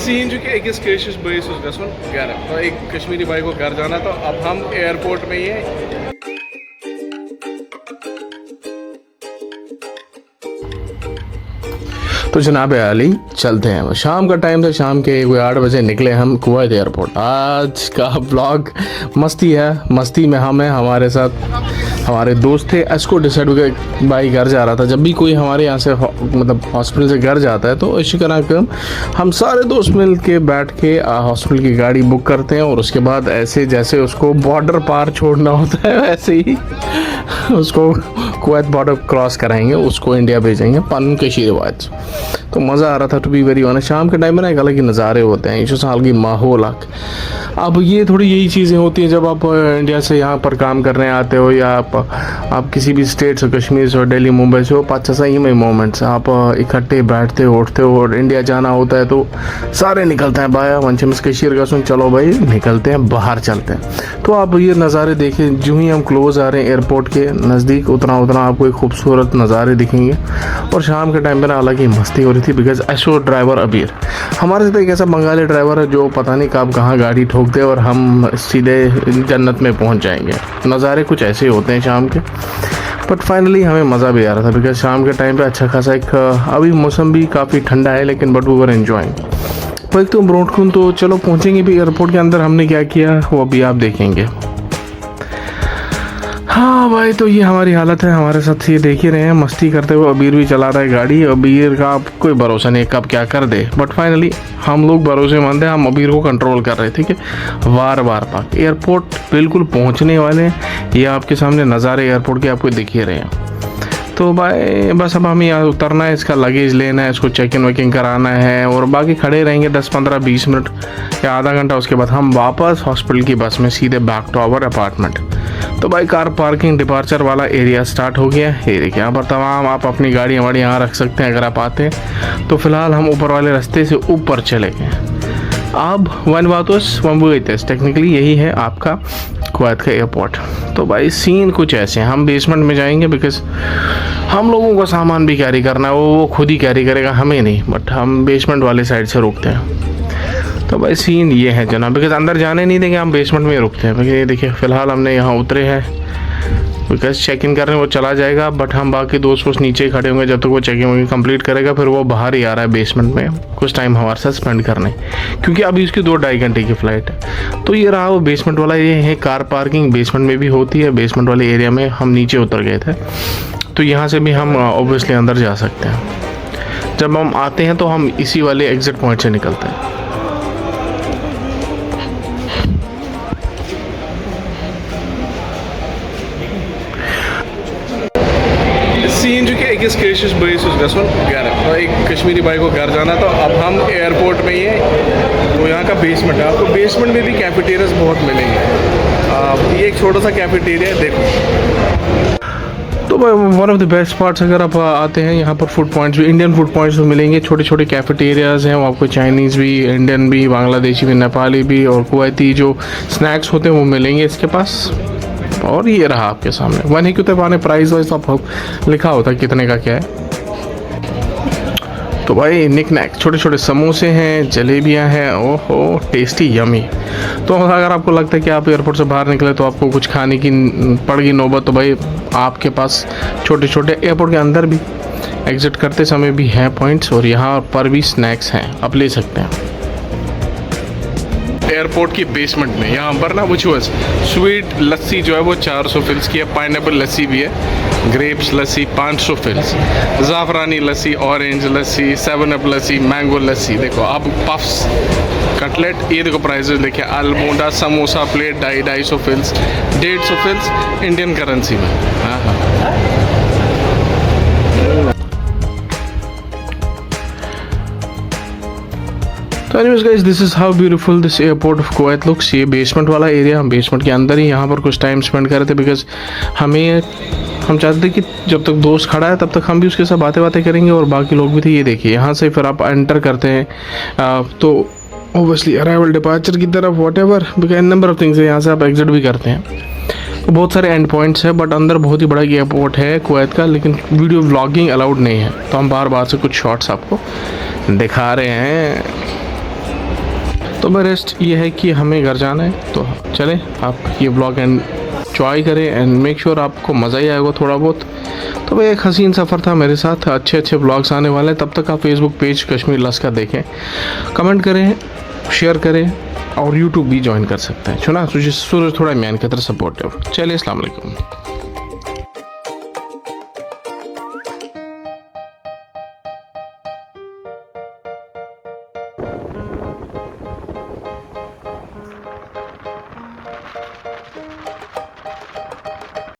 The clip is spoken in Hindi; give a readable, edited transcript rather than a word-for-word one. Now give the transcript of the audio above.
सीन जो कि अकिस कैशिश बस गसन घर तो एक कश्मीरी भाई को घर जाना तो अब हम एयरपोर्ट में ही हैं। तो जनाब अली चलते हैं। शाम का टाइम था, शाम के 8 बजे निकले हम कुवैत एयरपोर्ट। आज का ब्लॉग मस्ती है, मस्ती में हम हैं, हमारे साथ हमारे दोस्त थे। इसको डिसाइड हो गया भाई घर जा रहा था। जब भी कोई हमारे यहाँ से मतलब हॉस्पिटल से घर जाता है तो इसी तरह का हम सारे दोस्त मिल के बैठ के हॉस्पिटल की गाड़ी बुक करते हैं और उसके बाद ऐसे जैसे उसको बॉर्डर पार छोड़ना होता है वैसे ही उसको कुवैत बॉर्डर क्रॉस कराएंगे, उसको इंडिया भेजेंगे पन के रिवाज। तो मज़ा आ रहा था टू बी वेरी ऑनेस्ट। शाम के टाइम में ना एक अलग ही नज़ारे होते हैं, इस साल की माहौल। अब ये थोड़ी यही चीज़ें होती हैं जब आप इंडिया से यहाँ पर काम करने आते हो या आप किसी भी स्टेट से, कश्मीर से, दिल्ली, मुंबई से हो, 5-6 ही में मोमेंट्स आप इकट्ठे बैठते हो, उठते हो और इंडिया जाना होता है तो सारे निकलते हैं बाया वंशमस कशीर का सुन, चलो भाई निकलते हैं, बाहर चलते हैं। तो आप ये नज़ारे देखें, जो ही हम क्लोज आ रहे हैं एयरपोर्ट के नज़दीक उतना आपको एक खूबसूरत नज़ारे दिखेंगे। और शाम के टाइम पर ना अलग ही मस्ती हो रही थी बिकॉज ऐशो ड्राइवर अबीर हमारे साथ एक ऐसा बंगाली ड्राइवर है जो पता नहीं कब कहाँ गाड़ी ठोक दे और हम सीधे जन्नत में पहुँच जाएंगे। नज़ारे कुछ ऐसे होते हैं शाम के, बट फाइनली हमें मज़ा भी आ रहा था बिकॉज शाम के टाइम पे अच्छा खासा एक अभी मौसम भी काफ़ी ठंडा है लेकिन बट वी वर एंजॉइंग। भाई तो ब्रोडकुन तो चलो पहुँचेंगे भी एयरपोर्ट के अंदर। हमने क्या किया वो अभी आप देखेंगे। हाँ भाई तो ये हमारी हालत है, हमारे साथ ये देख ही रहे हैं मस्ती करते हुए। अबीर भी चला रहा है गाड़ी। अबीर का आप कोई भरोसा नहीं कब क्या कर दे, बट फाइनली हम लोग भरोसेमंद हैं, हम अबीर को कंट्रोल कर रहे थे। ठीक है, वार पाक एयरपोर्ट बिल्कुल पहुंचने वाले हैं। ये आपके सामने नज़ारे एयरपोर्ट के आपको दिख ही रहे हैं। तो भाई बस अब हमें यहाँ उतरना है, इसका लगेज लेना है, इसको चेक इन वेकिंग कराना है और बाकी खड़े रहेंगे 10-15-20 मिनट या आधा घंटा। उसके बाद हम वापस हॉस्पिटल की बस में सीधे बैक टू आवर अपार्टमेंट। तो भाई कार पार्किंग डिपार्चर वाला एरिया स्टार्ट हो गया। ये देखिए यहाँ पर तमाम आप अपनी गाड़ी हमारी यहाँ रख सकते हैं अगर आप आते हैं। तो फिलहाल हम ऊपर वाले रास्ते से ऊपर चले गए। अब वन वातोस वम्बुएतस टेक्निकली यही है आपका कुवैत का एयरपोर्ट। तो भाई सीन कुछ ऐसे हैं, हम बेसमेंट में जाएंगे बिकॉज हम लोगों को सामान भी कैरी करना है, वो खुद ही कैरी करेगा, हमें नहीं, बट हम बेसमेंट वाले साइड से रुकते हैं। तो भाई सीन ये है जनाब, बिकॉज अंदर जाने नहीं देंगे, हम बेसमेंट में रुकते हैं। ये देखिए फिलहाल हमने यहाँ उतरे हैं बिकॉज चेक इन करने वो चला जाएगा, बट हम बाकी दोस्त नीचे ही खड़े होंगे जब तक वो चेक इन कंप्लीट करेगा। फिर वो बाहर ही आ रहा है बेसमेंट में कुछ टाइम हमारे साथ स्पेंड करने, क्योंकि अभी उसकी 2-2.5 घंटे की फ़्लाइट है। तो ये रहा वो बेसमेंट वाला। ये है कार पार्किंग, बेसमेंट में भी होती है। बेसमेंट वाले एरिया में हम नीचे उतर गए थे, तो यहाँ से भी हम ऑब्वियसली अंदर जा सकते हैं। जब हम आते हैं तो हम इसी वाले एग्जिट पॉइंट से निकलते हैं। सीन जो कि अकिस कैशिश बस गसन घर तो एक कश्मीरी भाई को घर जाना तो अब हम एयरपोर्ट में ही हैं। तो यहाँ का बेसमेंट है, आपको बेसमेंट में भी कैफेटेरियाज बहुत मिलेंगे। ये एक छोटा सा कैफेटेरिया है देखो। तो one of the best parts अगर आप आते हैं यहाँ पर फूड पॉइंट्स भी, इंडियन फूड पॉइंट्स भी मिलेंगे। छोटे छोटे कैफेटेरियाज़ हैं, वो आपको चाइनीज़ भी, इंडियन भी, बांग्लादेशी भी, नेपाली भी और कुवैती जो स्नैक्स होते हैं वो मिलेंगे इसके पास। और ये रहा आपके सामने वन ही क्यों पाने प्राइस वाइज आप लिखा होता है कितने का क्या है। तो भाई निक नैक छोटे छोटे समोसे हैं, जलेबियां हैं, ओहो टेस्टी यमी। तो अगर आपको लगता है कि आप एयरपोर्ट से बाहर निकले तो आपको कुछ खाने की पड़गी नौबत, तो भाई आपके पास छोटे छोटे एयरपोर्ट के अंदर भी एग्जिट करते समय भी हैं पॉइंट्स और यहाँ पर भी स्नैक्स हैं, आप ले सकते हैं। एयरपोर्ट की बेसमेंट में यहाँ पर ना वो स्वीट लस्सी जो है वो 400 फिल्स की है, पाइनएप्पल लस्सी भी है, ग्रेप्स लस्सी 500 फिल्स, ज़ाफ़रानी लस्सी, ऑरेंज लस्सी, 7 अप लस्सी, मैंगो लस्सी। देखो अब पफ्स, कटलेट, ये देखो प्राइजेस देखिए। अलमोंडा समोसा प्लेट 250 फिल्स, 150 फिल्स इंडियन करेंसी में। हाँ हाँ तो anyways guys, this is how beautiful this airport of Kuwait looks. ये बेसमेंट वाला एरिया, हम बेसमेंट के अंदर ही यहाँ पर कुछ टाइम स्पेंड कर रहे थे बिकॉज हम चाहते थे कि जब तक दोस्त खड़ा है तब तक हम भी उसके साथ बातें करेंगे और बाकी लोग भी थे। ये देखिए यहाँ से फिर आप एंटर करते हैं तो ओबियसली अराइवल डिपार्चर की तरफ what ever because number of things है। यहाँ से आप एग्जिट भी करते हैं, तो बहुत सारे एंड पॉइंट्स है, बट अंदर बहुत ही बड़ा एयरपोर्ट है कुवैत का, लेकिन वीडियो व्लॉगिंग अलाउड नहीं है। तो हम बार बार से कुछ शॉट्स आपको दिखा रहे हैं। तो मैं रेस्ट ये है कि हमें घर जाना है, तो चले आप ये ब्लॉग एंजॉय करें एंड मेक श्योर आपको मज़ा ही आएगा थोड़ा बहुत। तो भाई एक हसीन सफ़र था मेरे साथ, अच्छे अच्छे ब्लॉग्स आने वाले हैं। तब तक आप फेसबुक पेज कश्मीर लस्कर देखें, कमेंट करें, शेयर करें और यूट्यूब भी ज्वाइन कर सकते हैं। सुना सूरज थोड़ा मैन की तरह सपोर्टिव। चलिए अस्सलाम वालेकुम।